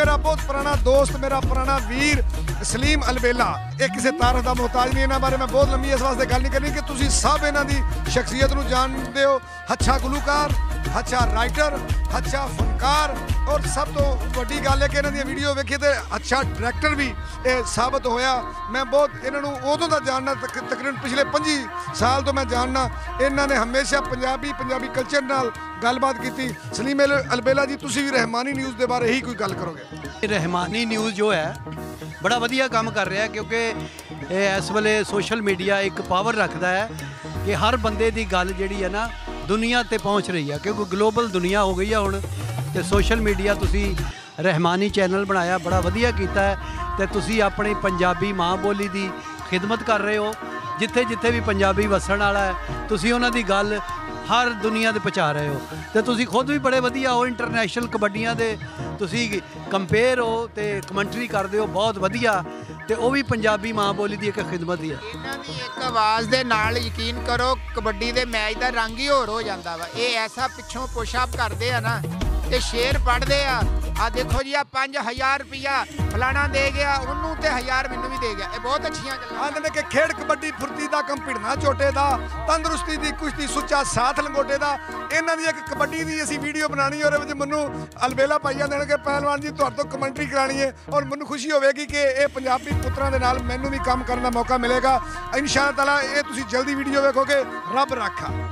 मेरा बहुत पुराना दोस्त, मेरा पुराना वीर सलीम अलबेला, ये किसी तारीफ का मोहताज नहीं। इन्होंने बारे मैं बहुत लंबी इस वास्ते गल नहीं करनी कि तुम सब इन्हों की शख्सियत को जानते हो। अच्छा गुलूकार, अच्छा राइटर, अच्छा फनकार, और सब तो वड्डी गल है कि इन्हों वीडियो वेखी तो अच्छा डायरैक्टर भी साबित होया। मैं बहुत इन्हों उदों का जानना, तकरीबन पिछले 25 साल तो मैं जानना। इन्होंने हमेशा पंजाबी कल्चर नाल गलबात की। सलीम अलबेला जी, तुसी भी रहमानी न्यूज़ के बारे ही कोई गल करोगे? रहमानी न्यूज़ जो है बड़ा वधिया काम कर रहा है, क्योंकि इस वेले सोशल मीडिया एक पावर रखता है कि हर बंदे की गल जी है ना दुनिया ते पहुँच रही है, क्योंकि ग्लोबल दुनिया हो गई है हुण। तो सोशल मीडिया तुसी रहमानी चैनल बनाया, बड़ा वधिया कीता है। तो तुसी अपनी पंजाबी माँ बोली की खिदमत कर रहे हो। जिथे जिथे भी पंजाबी वसन वाला है तुसी उन्हां दी गल हर दुनिया ते पहुँचा रहे हो। तो तुसी खुद भी बड़े वधिया हो, इंटरनेशनल कबड्डियां दे तुसी कंपेयर हो तो कमेंटरी करते हो, बहुत वधिया। तो वह भी पंजाबी माँ बोली की एक खिदमत ही है। इन्हां दी एक आवाज़ दे नाल यकीन करो कबड्डी दे मैच का रंग ही होर हो जाता वा। ये ऐसा पिछों पुशअप करते हैं ना, तो शेर पढ़ते आ देखो जी, 5000 रुपया फलाना दे गया उन्होंने, तो 1000 मैनू भी दे गया। ये बहुत अच्छियां गल्लां आंदे कि खेड कबड्डी फुर्ती दा कंपिड़ना झोटे दा, तंदुरुस्ती दी कुश्ती सुच्चा साथ लंगोटे दा। इन्हां दी एक कबड्डी दी असीं वीडियो बनानी, और मैनू अलबेला पाइया देने के पहलवान जी तुहाडे तो कमेंटरी करानी है, और मैनू खुशी होगी कि ये पंजाबी पुत्रां दे नाल मैनू भी काम करने का मौका मिलेगा। इंशाअल्लाह ताला ये तुसीं जल्दी वीडियो वेखोगे। रब राखा।